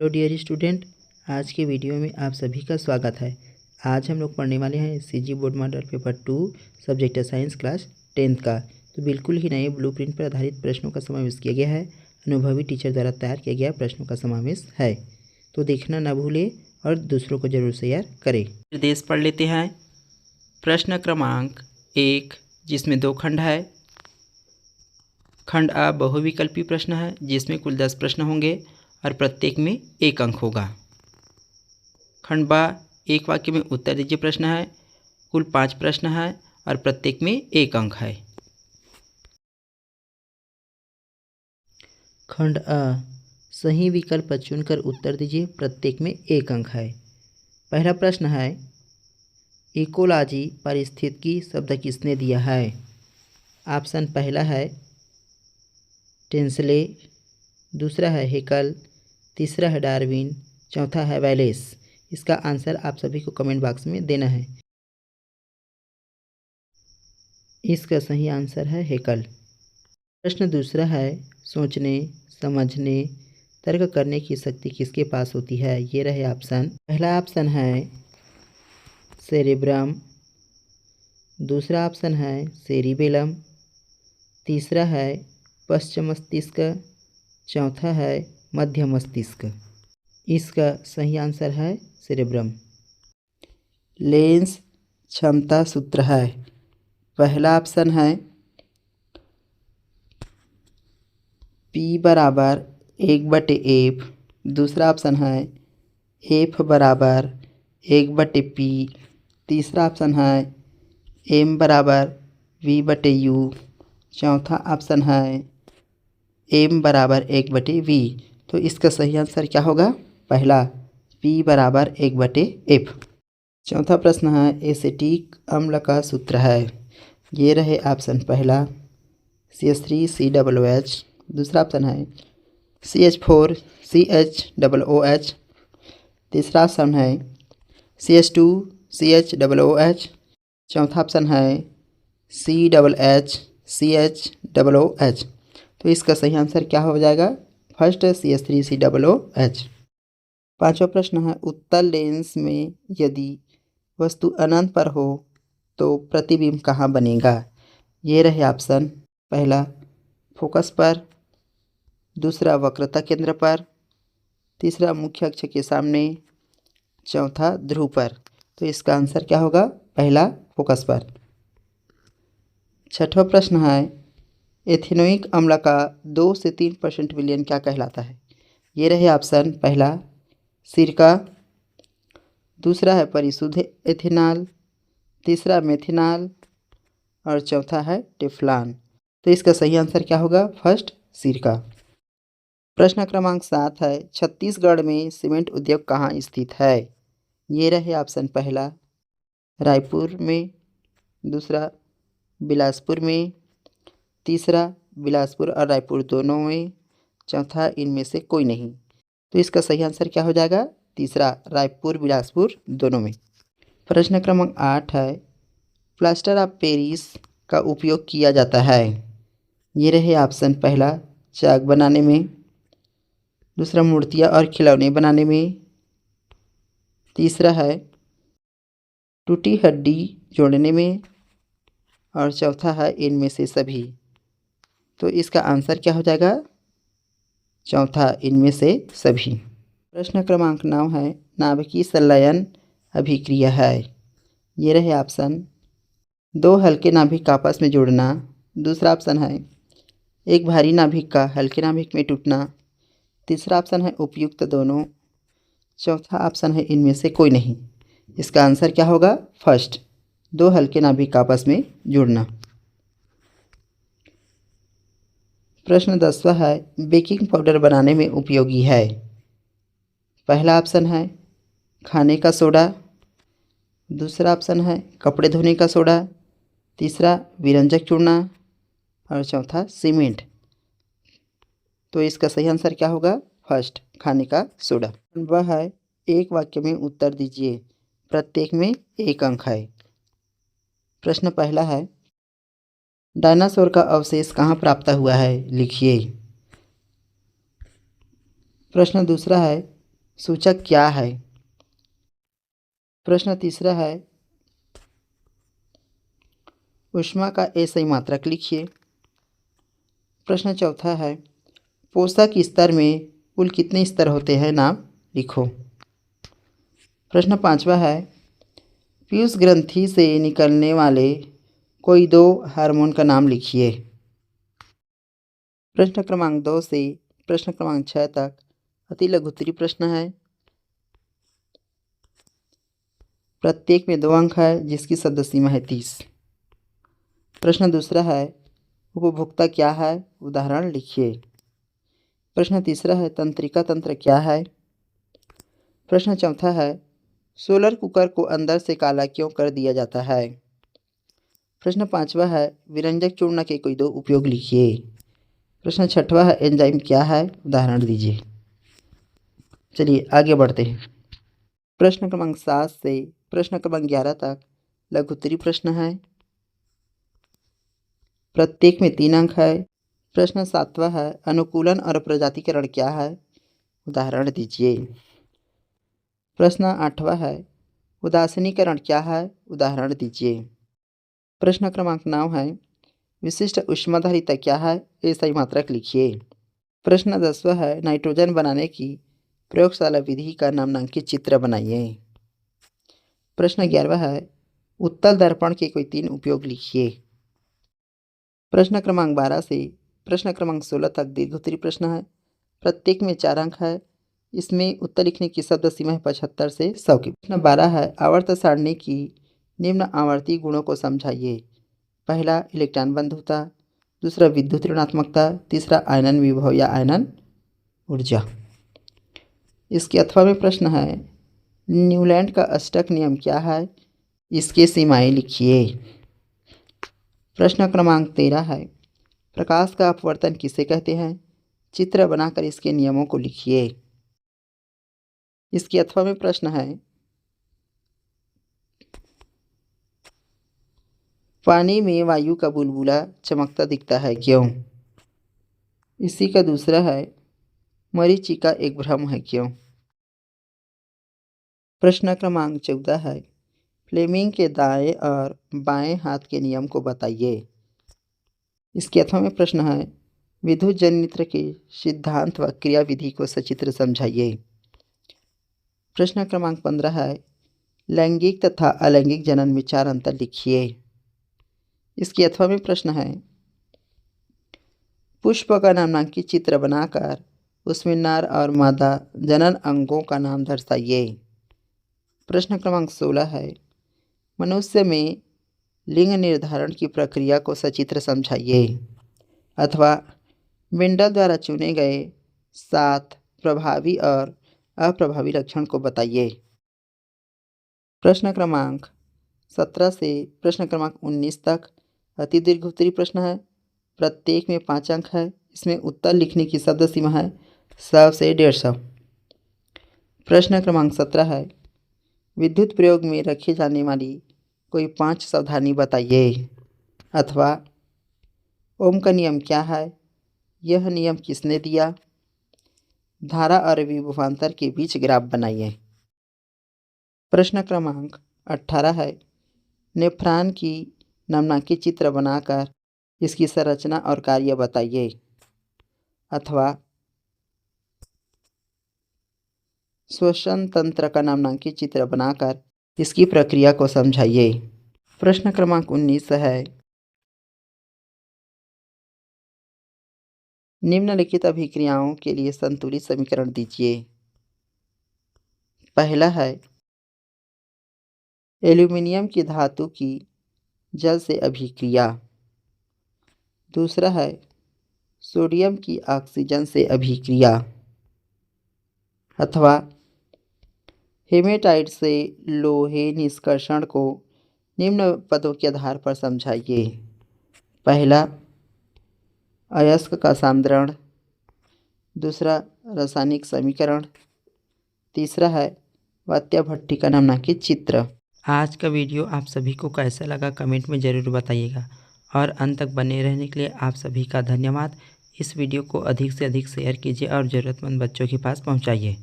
Hello dear student, आज के video में आप सभी का स्वागत है। आज हम लोग पढ़ने वाले हैं CG board model paper 2 subject है साइंस क्लास 10th का। तो बिल्कुल ही नए ब्लूप्रिंट पर आधारित प्रश्नों का समावेश किया गया है। अनुभवी टीचर द्वारा तैयार किया गया प्रश्नों का समावेश है, तो देखना ना भूलें और दूसरों को जरूर शेयर करें। निर्देश पढ़ लेते हैं। प्रश्न क्रमांक 1, जिसमें 2 खंड है। खंड आ बहुविकल्पी प्रश्न है, जिसमें कुल 10 प्रश्न होंगे और प्रत्येक में 1 अंक होगा। खंड बा एक वाक्य में उत्तर दीजिए प्रश्न है, कुल 5 प्रश्न है और प्रत्येक में 1 अंक है। खंड अ सही विकल्प चुनकर उत्तर दीजिए, प्रत्येक में 1 अंक है। पहला प्रश्न है, इकोलॉजी पारिस्थितिकी शब्द किसने दिया है? ऑप्शन पहला है टेंसले, दूसरा है हेकल, तीसरा है डार्विन, चौथा है वैलेस। इसका आंसर आप सभी को कमेंट बॉक्स में देना है। इसका सही आंसर है हेकल। प्रश्न दूसरा है, सोचने, समझने, तर्क करने की शक्ति किसके पास होती है? ये रहे ऑप्शन। पहला ऑप्शन है सेरेब्रम, दूसरा ऑप्शन है सेरिबेलम, तीसरा है पश्च मस्तिष्क, चौथा है मध्य मस्तिष्क। इसका सही आंसर है सेरेब्रम। लेंस क्षमता सूत्र है। पहला ऑप्शन है P बराबर 1/F, दूसरा ऑप्शन है F बराबर 1/P, तीसरा ऑप्शन है M बराबर V/U, चौथा ऑप्शन है M बराबर 1/V। तो इसका सही आंसर क्या होगा? पहला P बराबर 1/F। चौथा प्रश्न है, एसिटिक अम्ल का सूत्र है। ये रहे ऑप्शन। पहला CH3COOH, दूसरा ऑप्शन है CH4CHOOH, तीसरा ऑप्शन है CH2CHOOH, चौथा ऑप्शन है CHHCHOOH। तो इसका सही आंसर क्या हो जाएगा? First CH3COOH। पांचवा प्रश्न है, उत्तल लेंस में यदि वस्तु अनंत पर हो तो प्रतिबिंब कहाँ बनेगा? ये रहे ऑप्शन। पहला फोकस पर, दूसरा वक्रता केंद्र पर, तीसरा मुख्य अक्ष के सामने, चौथा ध्रुव पर। तो इसका आंसर क्या होगा? पहला फोकस पर। छठवां प्रश्न है, एथेनोइक अम्ल का 2 से 3% विलयन क्या कहलाता है? ये रहे ऑप्शन। पहला सिरका, दूसरा है परिशुद्ध एथेनॉल, तीसरा मेथेनॉल और चौथा है टेफ्लॉन। तो इसका सही आंसर क्या होगा? फर्स्ट सिरका। प्रश्न क्रमांक 7 है, छत्तीसगढ़ में सीमेंट उद्योग कहाँ स्थित है? ये रहे ऑप्शन। पहला रायपुर में, दूसरा बिलासपुर में, तीसरा बिलासपुर और रायपुर दोनों में, चौथा इनमें से कोई नहीं। तो इसका सही आंसर क्या हो जाएगा? तीसरा रायपुर बिलासपुर दोनों में। प्रश्न क्रमांक 8 है, प्लास्टर ऑफ पेरिस का उपयोग किया जाता है। ये रहे ऑप्शन। पहला चाक बनाने में, दूसरा मूर्तियाँ और खिलौने बनाने में, तीसरा है टूटी हड्डी जोड़ने में और चौथा है इनमें से सभी। तो इसका आंसर क्या हो जाएगा? चौथा इनमें से सभी। प्रश्न क्रमांक 9 है, नाभिकीय संलयन अभिक्रिया है। ये रहे ऑप्शन। 2 हल्के नाभिक आपस में जुड़ना, दूसरा ऑप्शन है एक भारी नाभिक का हल्के नाभिक में टूटना, तीसरा ऑप्शन है उपयुक्त दोनों, चौथा ऑप्शन है इनमें से कोई नहीं। इसका आंसर क्या होगा? फर्स्ट 2 हल्के नाभिक आपस में जुड़ना। प्रश्न 10वां है, बेकिंग पाउडर बनाने में उपयोगी है। पहला ऑप्शन है खाने का सोडा, दूसरा ऑप्शन है कपड़े धोने का सोडा, तीसरा विरंजक चूर्णा और चौथा सीमेंट। तो इसका सही आंसर क्या होगा? फर्स्ट खाने का सोडा। वह है, एक वाक्य में उत्तर दीजिए, प्रत्येक में 1 अंक है। प्रश्न पहला है, डायनासोर का अवशेष कहाँ प्राप्त हुआ है? लिखिए। प्रश्न दूसरा है, सूचक क्या है? प्रश्न तीसरा है ऊष्मा का सही मात्रक लिखिए। प्रश्न चौथा है पोषक स्तर में कुल कितने स्तर होते हैं, नाम लिखो। प्रश्न पांचवा है पीयूष ग्रंथि से निकलने वाले कोई दो हार्मोन का नाम लिखिए। प्रश्न क्रमांक 2 से प्रश्न क्रमांक 6 तक अति लघु उत्तरीय प्रश्न है। प्रत्येक में 2 अंक है जिसकी शब्द सीमा है 30। प्रश्न दूसरा है उपभोक्ता क्या है, उदाहरण लिखिए। प्रश्न तीसरा है तंत्रिका तंत्र क्या है। प्रश्न चौथा है सोलर कुकर को अंदर से काला क्यों कर दिया जाता है। प्रश्न पांचवा है विरंजक चूर्ण के कोई 2 उपयोग लिखिए। प्रश्न छठवा है एंजाइम क्या है, उदाहरण दीजिए। चलिए आगे बढ़ते हैं। प्रश्न क्रमांक 7 से प्रश्न क्रमांक 11 तक लघु उत्तरीय प्रश्न है। प्रत्येक में 3 अंक है। प्रश्न 7वां है अनुकूलन और प्रजातिकरण क्या है, उदाहरण दीजिए। प्रश्न 8वां है उदासीनीकरण क्या है, उदाहरण दीजिए। प्रश्न क्रमांक 9 है विशिष्ट ऊष्माधारिता क्या है, सही मात्रक लिखिए। प्रश्न 10वां है नाइट्रोजन बनाने की प्रयोगशाला विधि का नामांकित चित्र बनाइए। प्रश्न 11वां है उत्तल दर्पण के कोई 3 उपयोग लिखिए। प्रश्न क्रमांक 12 से प्रश्न क्रमांक 16 तक दीर्घ उत्तरीय प्रश्न है। प्रत्येक में 4 अंक है। इसमें उत्तर लिखने की शब्द सीमा है 75 से 100 की। प्रश्न 12 है आवर्त सारणी की निम्न आवर्ती गुणों को समझाइए। पहला इलेक्ट्रॉन बंधुता, दूसरा विद्युत ऋणात्मकता, तीसरा आयनन विभव या आयनन ऊर्जा। इसके अथवा में प्रश्न है न्यूलैंड का अष्टक नियम क्या है, इसके सीमाएं लिखिए। प्रश्न क्रमांक 13 है प्रकाश का अपवर्तन किसे कहते हैं, चित्र बनाकर इसके नियमों को लिखिए। इसके अथवा में प्रश्न है पानी में वायु का बुलबुला चमकता दिखता है क्यों। इसी का दूसरा है मरीचिका एक भ्रम है क्यों। प्रश्न क्रमांक 14 है फ्लेमिंग के दाएं और बाएं हाथ के नियम को बताइए। इसके अथवा में प्रश्न है विद्युत जनित्र के सिद्धांत व क्रियाविधि को सचित्र समझाइए। प्रश्न क्रमांक 15 है लैंगिक तथा अलैंगिक जनन में 4 अंतर लिखिए। इसके अथवा में प्रश्न है पुष्प का नामांकित चित्र बनाकर उसमें नर और मादा जनन अंगों का नाम दर्शाइए। प्रश्न क्रमांक 16 है मनुष्य में लिंग निर्धारण की प्रक्रिया को सचित्र समझाइए अथवा मेंडल द्वारा चुने गए 7 प्रभावी और अप्रभावी लक्षण को बताइए। प्रश्न क्रमांक 17 से प्रश्न क्रमांक 19 तक अति दीर्घ उत्तरीय प्रश्न है। प्रत्येक में 5 अंक है। इसमें उत्तर लिखने की शब्द सीमा है 100 से 150। प्रश्न क्रमांक 17 है विद्युत प्रयोग में रखी जाने वाली कोई 5 सावधानी बताइए अथवा ओम का नियम क्या है, यह नियम किसने दिया, धारा और विभवांतर के बीच ग्राफ बनाइए। प्रश्न क्रमांक 18 है नेफ्रॉन की नामांकित चित्र बनाकर इसकी संरचना और कार्य बताइए अथवा श्वसन तंत्र का नामांकित चित्र बनाकर इसकी प्रक्रिया को समझाइए। प्रश्न क्रमांक 19 है निम्नलिखित अभिक्रियाओं के लिए संतुलित समीकरण दीजिए। पहला है एल्यूमिनियम की धातु की जल से अभिक्रिया, दूसरा है सोडियम की ऑक्सीजन से अभिक्रिया अथवा हेमेटाइट से लोहे निष्कर्षण को निम्न पदों के आधार पर समझाइए। पहला अयस्क का सान्द्रण, दूसरा रासायनिक समीकरण, तीसरा है वात्या भट्टी का नामांकित चित्र। आज का वीडियो आप सभी को कैसा लगा कमेंट में ज़रूर बताइएगा और अंत तक बने रहने के लिए आप सभी का धन्यवाद। इस वीडियो को अधिक से अधिक शेयर कीजिए और ज़रूरतमंद बच्चों के पास पहुंचाइए।